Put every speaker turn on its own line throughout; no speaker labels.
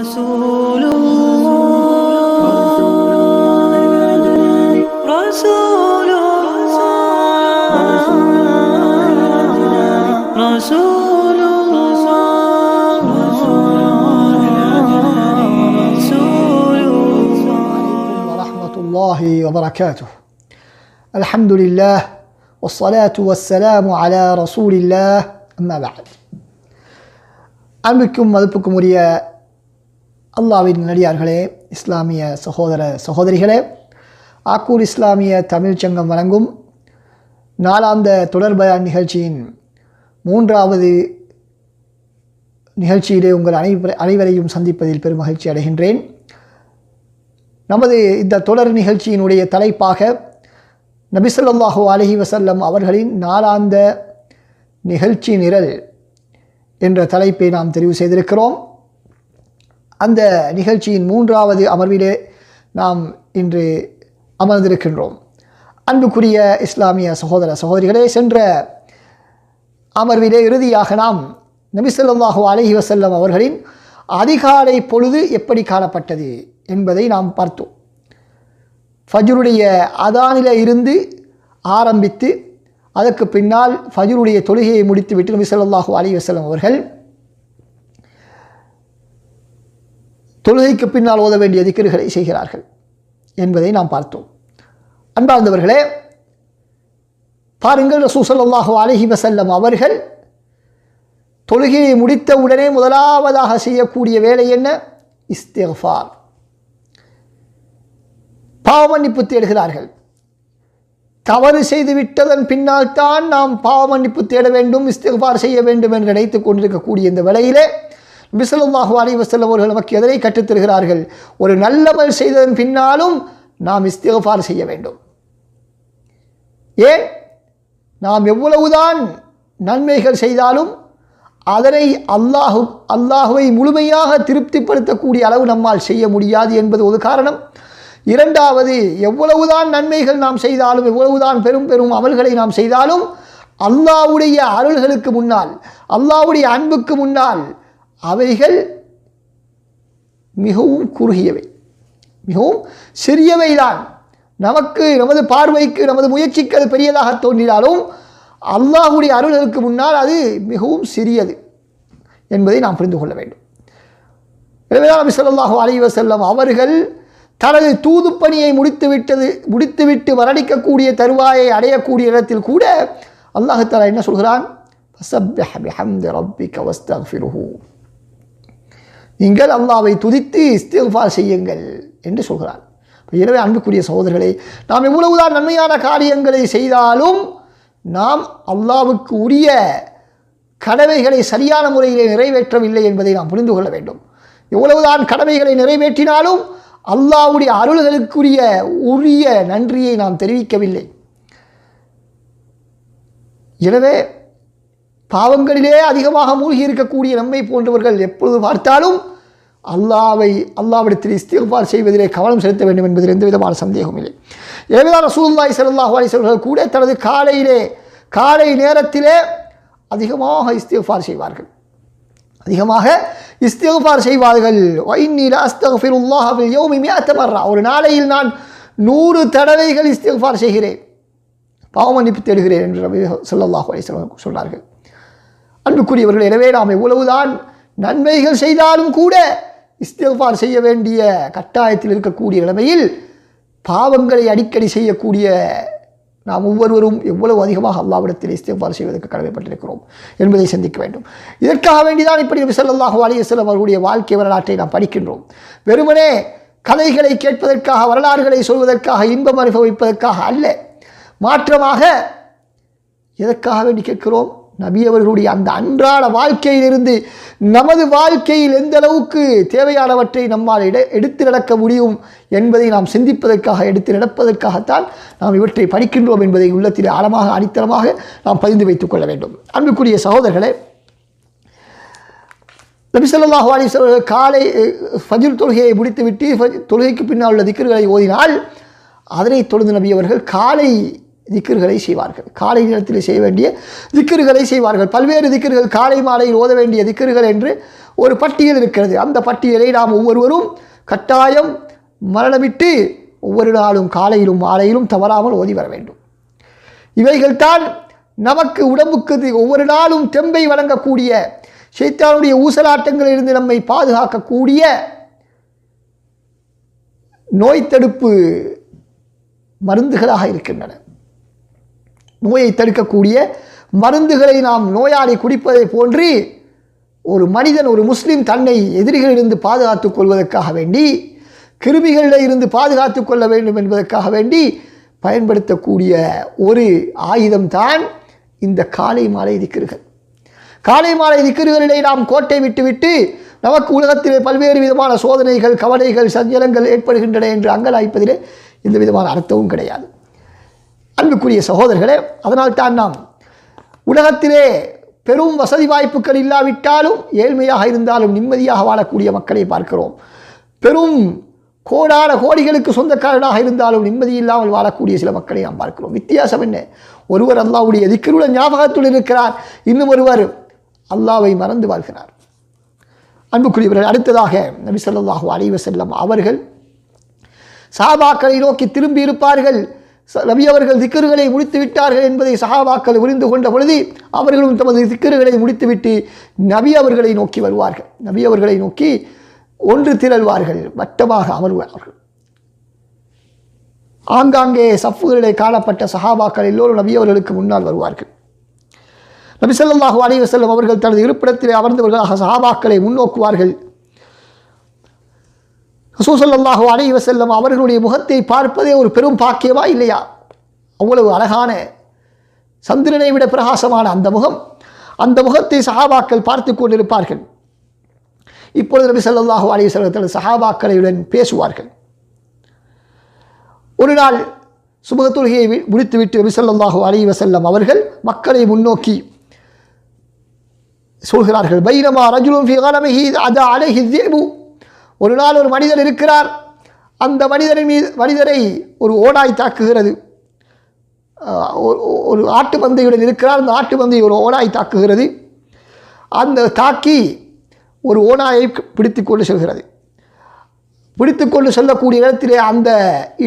رسول الله رسول الله رسول الله رسول الله
ورحمة الله وبركاته. الحمد لله والصلاة والسلام على رسول الله أما بعد. அன்பிற்கும் மதிப்புக்கும் உரிய அல்லாஹ்வின் நல்லடியார்களே, இஸ்லாமிய சகோதர சகோதரிகளே, ஆக்கூர் இஸ்லாமிய தமிழ் சங்கம் வழங்கும் நாளாந்த தொடர் பயான் நிகழ்ச்சியின் 3வது நிகழ்ச்சியிலே உங்கள் அனைவரையும் சந்திப்பதில் பெரும் மகிழ்ச்சி அடைகின்றேன். நமது இந்த தொடர் நிகழ்ச்சியினுடைய தலைப்பாக நபி ஸல்லல்லாஹு அலைஹி வஸல்லம் அவர்களின் நாளாந்த நிகழ்ச்சி நிரல் என்ற தலைப்பை நாம் தெரிவு செய்திருக்கிறோம். அந்த நிகழ்ச்சியின் 3வது அமர்விலே நாம் இன்று அமர்ந்திருக்கின்றோம். அன்புக்குரிய இஸ்லாமிய சகோதர சகோதரிகளே, சென்ற அமர்விலே இறுதியாக நாம் நபி ஸல்லல்லாஹு அலைஹி வஸல்லம் அவர்களின் அதிகாலை பொழுது எப்படி காணப்பட்டது என்பதை நாம் பார்த்தோம். ஃபஜ்ருடைய அதானில இருந்து ஆரம்பித்து அதற்கு பின்னால் ஃபஜ்ருடைய தொழுகையை முடித்துவிட்டு நபி ஸல்லல்லாஹு அலைஹி வஸல்லம் அவர்கள் தொழுகைக்கு பின்னால் ஓத வேண்டிய திக்ருகளை செய்கிறார்கள் என்பதை நாம் பார்த்தோம். அன்பார்ந்தவர்களே, பாருங்கள், ரசூல் ஸல்லல்லாஹு அலைஹி வஸல்லம் அவர்கள் தொழுகையை முடித்த உடனே முதலாவதாக செய்யக்கூடிய வேலை என்ன? இஸ்திக்ஃபார், பாவமன்னிப்பு தேடுகிறார்கள். தவறு செய்து விட்டதன் பின்னால் தான் நாம் பாவமன்னிப்பு தேட வேண்டும், இஸ்திக்ஃபார் செய்ய வேண்டும் என்று நினைத்துக் கொண்டிருக்கக்கூடிய இந்த வேளையிலே நபி ஸல்லல்லாஹு அலைஹி வஸல்லம் அவர்கள் நமக்கு எதனை கற்றுத்தருகிறார்கள்? ஒரு நல்லமல் செய்ததன் பின்னாலும் நாம் இஸ்திக்ஃபார் செய்ய வேண்டும். ஏன்? நாம் எவ்வளவுதான் நன்மைகள் செய்தாலும் அதனை அல்லாஹுவை முழுமையாக திருப்திப்படுத்தக்கூடிய அளவு நம்மால் செய்ய முடியாது என்பது ஒரு காரணம். இரண்டாவது, எவ்வளவுதான் நன்மைகள் நாம் செய்தாலும், எவ்வளவுதான் பெரும் பெரும் அமல்களை நாம் செய்தாலும் அல்லாஹ்வுடைய அருள்களுக்கு முன்னால், அல்லாஹ்வுடைய அன்புக்கு முன்னால் அவைகள் மிகவும் குறுகியவை, மிகவும் சிறியவைதான். நமக்கு, நமது பார்வைக்கு, நமது முயற்சிக்கு அது பெரியதாக தோன்றினாலும் அல்லாஹ்வுடைய அருள்களுக்கு முன்னால் அது மிகவும் சிறியது என்பதை நாம் புரிந்து கொள்ள வேண்டும். எனவே நபி ஸல்லல்லாஹு அலைஹி வஸல்லம் அவர்கள் தனது தூது பணியை முடித்துவிட்டு மரணிக்கக்கூடிய தருவாயை அடையக்கூடிய இடத்தில் கூட அல்லாஹ் தஆலா என்ன சொல்கிறான்? ஃபஸப்பிஹ் பிஹம்தி ரப்பிக வஸ்தக்ஃபிருஹு, நீங்கள் அல்லாஹ்வை துதித்து இஸ்திக்ஃபார் செய்யுங்கள் என்று சொல்கிறான். எனவே அன்புக்குரிய சகோதரர்களே, நாம் எவ்வளவுதான் நன்மையான காரியங்களை செய்தாலும் நாம் அல்லாஹ்வுக்கு உரிய கடமைகளை சரியான முறையிலே நிறைவேற்றவில்லை என்பதை நாம் புரிந்து கொள்ள வேண்டும். எவ்வளவுதான் கடமைகளை நிறைவேற்றினாலும் அல்லாஹ்வுடைய அருள்களுக்குரிய உரிய நன்றியை நாம் தெரிவிக்கவில்லை. எனவே பாவங்களிலே அதிகமாக மூழ்கி இருக்கக்கூடிய நம்மை போன்றவர்கள் எப்பொழுது பார்த்தாலும் அல்லாஹ்விடத்தில் இஸ்திக்ஃபார் செய்வதிலே கவனம் செலுத்த வேண்டும் என்பதில் எந்த விதமான சந்தேகமும் இல்லை. எனவேதான் ரசூலுல்லாஹி ஸல்லல்லாஹு அலைஹி வஸல்லம் கூட தனது காலை நேரத்திலே அதிகமாக இஸ்திக்ஃபார் செய்வார்கள், அதிகமாக இஸ்திக்ஃபார் செய்வார்கள். வஇன்னி லஅஸ்தக்ஃபிருல்லாஹ ஃபில் யௌமி 100 மர்ரா, ஒரு நாளையில் நான் 100 தடவைகள் இஸ்திக்ஃபார் செய்கிறேன், பாவமன்னிப்பு தேடுகிறேன் என்று நபி ஸல்லல்லாஹு அலைஹி வஸல்லம் சொன்னார்கள். அன்புக்குரியவர்கள், எனவே நாம் எவ்வளவுதான் நன்மைகள் செய்தாலும் கூட இஸ்திக்ஃபார் செய்ய வேண்டிய கட்டாயத்தில் இருக்கக்கூடிய நிலைமையில் பாவங்களை அடிக்கடி செய்யக்கூடிய நாம் ஒவ்வொருவரும் எவ்வளவு அதிகமாக அல்லாஹ்விடத்தில் இஸ்திக்ஃபார் செய்வதற்கு கடமைப்பட்டிருக்கிறோம் என்பதை சிந்திக்க வேண்டும். இதற்காக வேண்டிதான் இப்படி நபி ஸல்லல்லாஹு அலைஹி வஸல்லம் அவர்களுடைய வாழ்க்கை வரலாற்றை நாம் படிக்கின்றோம். வெறுமனே கதைகளை கேட்பதற்காக, வரலாறுகளை சொல்வதற்காக, இன்பம் அனுபவிப்பதற்காக அல்ல. மாற்றமாக எதற்காக வேண்டி கேட்கிறோம்? நபி அவர்களுடைய அந்த அன்றாட வாழ்க்கையிலிருந்து நமது வாழ்க்கையில் எந்த அளவுக்கு தேவையானவற்றை நம்மால் எடுத்து நடக்க முடியும் என்பதை நாம் சிந்திப்பதற்காக, எடுத்து நடப்பதற்காகத்தான் நாம் இவற்றை படிக்கின்றோம் என்பதை உள்ளத்தில் ஆழமாக, அடித்தளமாக நாம் பதிந்து வைத்துக் கொள்ள வேண்டும். அன்புக்குரிய சகோதரர்களே, நபி ஸல்லல்லாஹு அலைஹி வஸல்லம் காலை ஃபஜ்ர் தொழுகையை முடித்துவிட்டு தொழுகைக்கு பின்னால் உள்ள திக்ருகளை ஓதினால் அதனைத் தொடர்ந்து நபி அவர்கள் காலை திக்ர்களை செய்வார்கள். காலை நேரத்தில் செய்ய வேண்டிய திக்ர்களை செய்வார்கள். பல்வேறு திக்ர்கள், காலை மாலையில் ஓத வேண்டிய திக்ர்கள் என்று ஒரு பட்டியல் இருக்கிறது. அந்த பட்டியலை நாம் ஒவ்வொருவரும் கட்டாயம் மரணமிட்டு ஒவ்வொரு நாளும் காலையிலும் மாலையிலும் தவறாமல் ஓதி வர வேண்டும். இவைகள்தான் நமக்கு உடம்புக்கு ஒவ்வொரு நாளும் தெம்பை வழங்கக்கூடிய, ஷைத்தானுடைய ஊசலாட்டங்களிலிருந்து நம்மை பாதுகாக்கக்கூடிய நோய் தடுப்பு மருந்துகளாக இருக்கின்றன. நோயை தடுக்கக்கூடிய மருந்துகளை நாம் நோயாளி குடிப்பதை போன்று ஒரு மனிதன், ஒரு முஸ்லிம் தன்னை எதிரிகளிலிருந்து பாதுகாத்துக் கொள்வதற்காக வேண்டி, கிருமிகளில் இருந்து பாதுகாத்துக் கொள்ள வேண்டும் என்பதற்காக வேண்டி பயன்படுத்தக்கூடிய ஒரு ஆயுதம்தான் இந்த காலை மாலை திக்ர்கள். காலை மாலை திக்ர்களிலே நாம் கோட்டை விட்டுவிட்டு நமக்கு உலகத்திலே பல்வேறு விதமான சோதனைகள், கவலைகள், சஞ்சலங்கள் ஏற்படுகின்றன என்று அங்கலாய்ப்பதிலே எந்த விதமான அர்த்தமும் கிடையாது. அன்புக்குரிய சகோதரர்களே, அதனால்தான் நாம் உலகத்திலே பெரும் வசதி வாய்ப்புகள் இல்லாவிட்டாலும் ஏழ்மையாக இருந்தாலும் நிம்மதியாக வாழக்கூடிய மக்களை பார்க்கிறோம். பெரும் கோடான கோடிகளுக்கு சொந்தக்காரனாக இருந்தாலும் நிம்மதி இல்லாமல் வாழக்கூடிய சில மக்களை நாம் பார்க்கிறோம். வித்தியாசம் என்ன? ஒருவர் அல்லாஹ்வுடைய திக்ருடன் ஞாபகத்துடன் இருக்கிறார், இன்னும் ஒருவர் அல்லாஹ்வை மறந்து வாழ்கிறார். அன்புக்குரியவர்கள், அடுத்ததாக நபி ஸல்லல்லாஹு அலைஹி வஸல்லம் அவர்கள் சஹாபாக்களை நோக்கி திரும்பி இருப்பார்கள். நபி அவர்கள் திக்ர்களை முடித்து விட்டார்கள் என்பதை சஹாபாக்கள் புரிந்து கொண்ட பொழுது அவர்களும் தமது திக்ர்களை முடித்துவிட்டு நபி அவர்களை நோக்கி வருவார்கள். நபி அவர்களை நோக்கி ஒன்று திரள்வார்கள், வட்டமாக அமர்வார்கள். ஆங்காங்கே சஃப்புகளிலே காணப்பட்ட சஹாபாக்கள் எல்லோரும் நபி அவர்களுக்கு முன்னால் வருவார்கள். நபி ஸல்லல்லாஹு அலைஹி வஸல்லம் அவர்கள் தனது இருப்பிடத்திலே அமர்ந்தவர்களாக சஹாபாக்களை முன்னோக்குவார்கள். ரசூல் ஸல்லல்லாஹு அலைஹி வஸல்லம் அவர்களுடைய முகத்தை பார்ப்பதே ஒரு பெரும் பாக்கியமா இல்லையா? அவ்வளவு அழகான, சந்திரனை விட பிரகாசமான அந்த முகத்தை சஹாபாக்கள் பார்த்து கொண்டிருப்பார்கள். இப்பொழுது நபி ஸல்லல்லாஹு அலைஹி வஸல்லம் தனது சஹாபாக்களுடன் பேசுவார்கள். ஒரு நாள் சுபஹ் தொழுகையை முடித்துவிட்டு நபி ஸல்லல்லாஹு அலைஹி வஸல்லம் அவர்கள் மக்களை முன்னோக்கி சொல்கிறார்கள், பைனமா ரஜுலுன் ஃபீ கனமிஹி அதா அலைஹி ذئب. ஒரு நாள் ஒரு மனிதர் இருக்கிறார், அந்த மனிதரை ஒரு ஓநாய் தாக்குகிறது. ஒரு ஆட்டு மந்தையுடன் இருக்கிறார், அந்த ஆட்டு மந்தை ஒரு ஓநாய் தாக்குகிறது. அந்த தாக்கி ஒரு ஓநாயை பிடித்து கொண்டு செல்கிறது. பிடித்து கொண்டு செல்லக்கூடிய இடத்திலே அந்த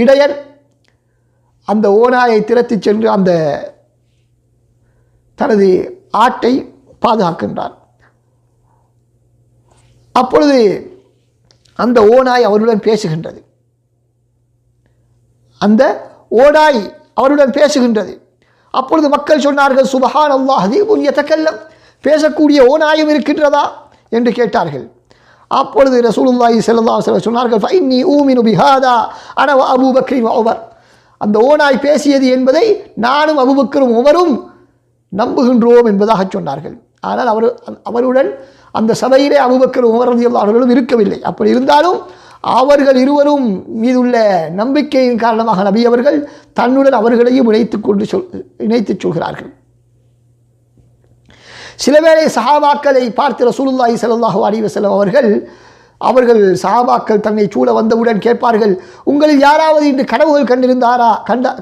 இடையர் அந்த ஓநாயை திரட்டி சென்று அந்த தனது ஆட்டை பாதுகாக்கின்றார். அப்பொழுது அந்த ஓநாய் அவருடன் பேசுகின்றது. அந்த ஓநாய் அவருடன் பேசுகின்றது. அப்பொழுது மக்கள் சொன்னார்கள், சுப்ஹானல்லாஹ் தீபுன் யதகல்லம், பேசக்கூடிய ஓநாயும் இருக்கின்றதா என்று கேட்டார்கள். அப்பொழுது ரசூலுல்லாஹி ஸல்லல்லாஹு அலைஹி வஸல்லம் சொன்னார்கள், ஃபஇன்னி ஊமினு பிஹாதா அன வ அபூ பக்ர் வ உமர். அந்த ஓநாய் பேசியது என்பதை நானும் அபூபக்கரும் உமரும் நம்புகின்றோம் என்பதாக சொன்னார்கள். ஆனால் அவருடன் அந்த சபையிலே அபூபக்கர் உமர் ரலியல்லாஹு அன்ஹுவும் இருக்கவில்லை. அப்படி இருந்தாலும் அவர்கள் இருவரும் மீதுள்ள நம்பிக்கையின் காரணமாக நபி அவர்கள் தன்னுடன் அவர்களையும் இணைத்து சொல்கிறார்கள். சில வேளை சஹாபாக்களை பார்த்து ரசூலுல்லாஹி ஸல்லல்லாஹு அலைஹி வஸல்லம் அவர்கள் சஹாபாக்கள் தன்னை சூழ வந்தவுடன் கேட்பார்கள், உங்களில் யாராவது இன்று கனவுகள்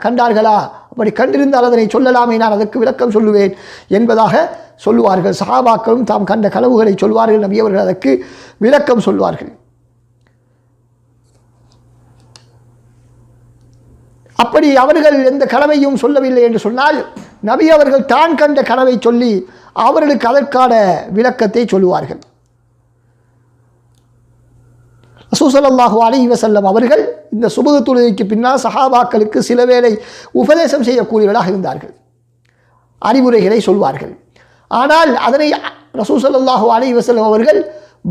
கண்டார்களா? அப்படி கண்டிருந்தால் அதனை சொல்லலாமே, நான் அதற்கு விளக்கம் சொல்லுவேன் என்பதாக சொல்லுவார்கள். சஹாபாக்களும் தாம் கண்ட கனவுகளை சொல்வார்கள், நபி அவர்கள் அதற்கு விளக்கம் சொல்வார்கள். அப்படி அவர்கள் எந்த கனவையும் சொல்லவில்லை என்று சொன்னால் நபி அவர்கள் தான் கண்ட கனவை சொல்லி அவர்களுக்கு அதற்கான விளக்கத்தை சொல்லுவார்கள். ரசூல் ஸல்லல்லாஹு அலைஹி வஸல்லம் அவர்கள் இந்த சுபஹ் தொழுகைக்கு பின்னால் சஹாபாக்களுக்கு சில வேளை உபதேசம் செய்யக்கூடியவர்களாக இருந்தார்கள், அறிவுரைகளை சொல்வார்கள். ஆனால் அதனை ரசூல் ஸல்லல்லாஹு அலைஹி வஸல்லம் அவர்கள்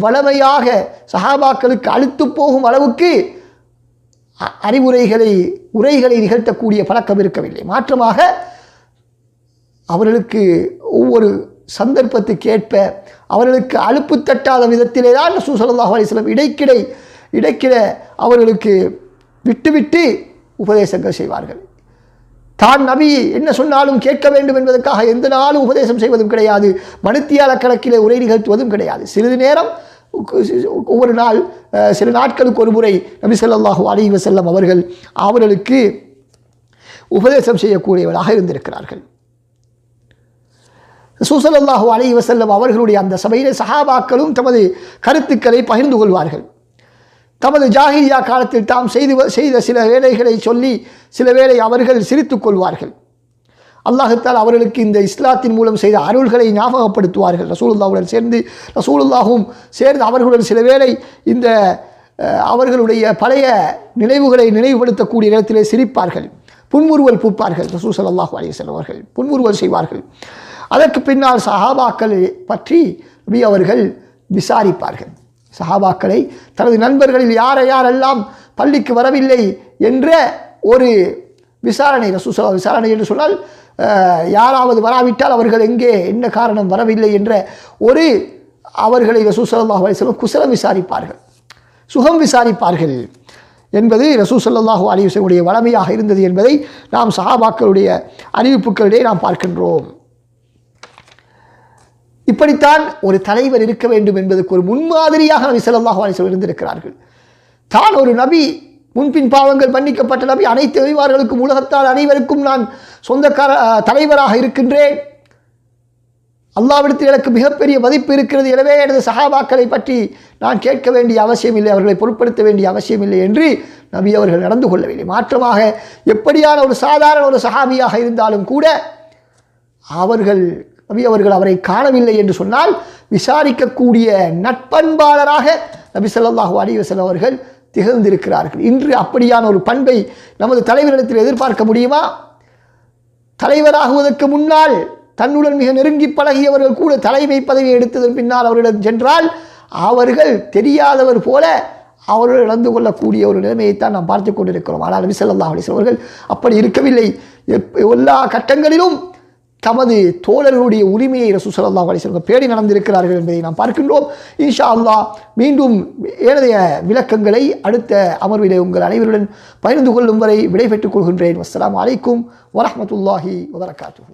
வளமையாக சஹாபாக்களுக்கு அழுத்து போகும் அளவுக்கு உரைகளை நிகழ்த்தக்கூடிய பழக்கம் இருக்கவில்லை. மாற்றமாக அவர்களுக்கு ஒவ்வொரு சந்தர்ப்பத்துக்கு ஏற்ப அவர்களுக்கு அலுப்பு தட்டாத விதத்திலே தான் ரசூல் ஸல்லல்லாஹு அலைஹி வஸல்லம் இடைக்கிட அவர்களுக்கு விட்டு உபதேசங்கள் செய்வார்கள். தான் நபி என்ன சொன்னாலும் கேட்க வேண்டும் என்பதற்காக எந்த நாளும் உபதேசம் செய்வதும் கிடையாது, மணித்தியால கணக்கிலே உரை நிகழ்த்துவதும் கிடையாது. சிறிது நேரம், ஒவ்வொரு நாள், சில நாட்களுக்கு ஒரு முறை நபி ஸல்லல்லாஹு அலைஹி வஸல்லம் அவர்களுக்கு உபதேசம் செய்யக்கூடியவர்களாக இருந்திருக்கிறார்கள். ரசூல் ஸல்லல்லாஹு அலைஹி வஸல்லம் அவர்களுடைய அந்த சபையிலே சஹாபாக்களும் தமது கருத்துக்களை பகிர்ந்து கொள்வார்கள். தமது ஜாஹிலியா காலத்தில் தாம் செய்த சில வேலைகளை சொல்லி சில வேளை அவர்கள் சிரித்துக் கொள்வார்கள். அல்லாஹ் தஆலா அவர்களுக்கு இந்த இஸ்லாத்தின் மூலம் செய்த அருள்களை ஞாபகப்படுத்துவார்கள். ரசூலுல்லாஹுடன் சேர்ந்து அவர்களுடன் சில வேளை இந்த அவர்களுடைய பழைய நினைவுகளை நினைவுபடுத்தக்கூடிய இடத்திலே சிரிப்பார்கள், புன்முறுவல் பூப்பார்கள். ரசூல் ஸல்லல்லாஹு அலைஹி வஸல்லம் அவர்கள் புன்முறுவல் செய்வார்கள். அதற்கு பின்னால் சஹாபாக்களை பற்றி நபி அவர்கள் விசாரிப்பார்கள். சஹாபாக்களை தனது நண்பர்களில் யாரெல்லாம் பள்ளிக்கு வரவில்லை என்ற ஒரு விசாரணை, ரசூல் விசாரணை என்று சொன்னால் யாராவது வராவிட்டால் அவர்கள் எங்கே என்ன காரணம் வரவில்லை என்ற ஒரு அவர்களை ரசூல் ஸல்லல்லாஹு அலைஹி வஸல்லம் குசலம் விசாரிப்பார்கள், சுகம் விசாரிப்பார்கள் என்பது ரசூல் ஸல்லல்லாஹு அலைஹி வஸல்லம் உடைய வளமையாக இருந்தது என்பதை நாம் சஹாபாக்களுடைய அறிவிப்புகளிடையே நாம் பார்க்கின்றோம். இப்படித்தான் ஒரு தலைவர் இருக்க வேண்டும் என்பதற்கு ஒரு முன்மாதிரியாக நபி ஸல்லல்லாஹு அலைஹி வஸல்லம் இருந்திருக்கிறார்கள். தான் ஒரு நபி, முன்பின் பாவங்கள் மன்னிக்கப்பட்ட நபி, அனைத்து நபிமார்களுக்கும் உலகத்தால் அனைவருக்கும் நான் சொந்தக்கார தலைவராக இருக்கின்றேன், அல்லாஹ்விடத்தில் எனக்கு மிகப்பெரிய மதிப்பு இருக்கிறது, எனவே எனது சஹாபாக்களை பற்றி நான் கேட்க வேண்டிய அவசியம் இல்லை, அவர்களை பொருட்படுத்த வேண்டிய அவசியம் இல்லை என்று நபி அவர்கள் நடந்து கொள்ளவில்லை. மாற்றமாக எப்படியான ஒரு சாதாரண ஒரு சஹாபியாக இருந்தாலும் கூட நபி அவர்கள் அவரை காணவில்லை என்று சொன்னால் விசாரிக்கக்கூடிய நட்பண்பாளராக நபி ஸல்லல்லாஹு அலைஹி வஸல்லம் அவர்கள் திகழ்ந்திருக்கிறார்கள். இன்று அப்படியான ஒரு பண்பை நமது தலைவரிடத்தில் எதிர்பார்க்க முடியுமா? தலைவராகுவதற்கு முன்னால் தன்னுடன் மிக நெருங்கி பழகியவர்கள் கூட தலைமை பதவியை எடுத்ததன் பின்னால் அவரிடம் சென்றால் அவர்கள் தெரியாதவர் போல அவர்கள் நடந்து கொள்ளக்கூடிய ஒரு நிலைமையைத்தான் நாம் பார்த்து கொண்டிருக்கிறோம். ஆனால் நபி ஸல்லல்லாஹு அலைஹி வஸல்லம் அவர்கள் அப்படி இருக்கவில்லை. எல்லா கட்டங்களிலும் தமது தோழர்களுடைய உரிமையை ரசூல் ஸல்லல்லாஹு அலைஹி வஸல்லம் பேணி நடந்திருக்கிறார்கள் என்பதை நாம் பார்க்கின்றோம். இன்ஷா அல்லாஹ் மீண்டும் ஏனைய விளக்கங்களை அடுத்த அமர்விலே உங்கள் அனைவருடன் பகிர்ந்து கொள்ளும் வரை விடைபெற்றுக் கொள்கின்றேன். அஸ்ஸலாமு அலைக்கும் வரஹ்மத்துல்லாஹி வபரகாத்துஹு.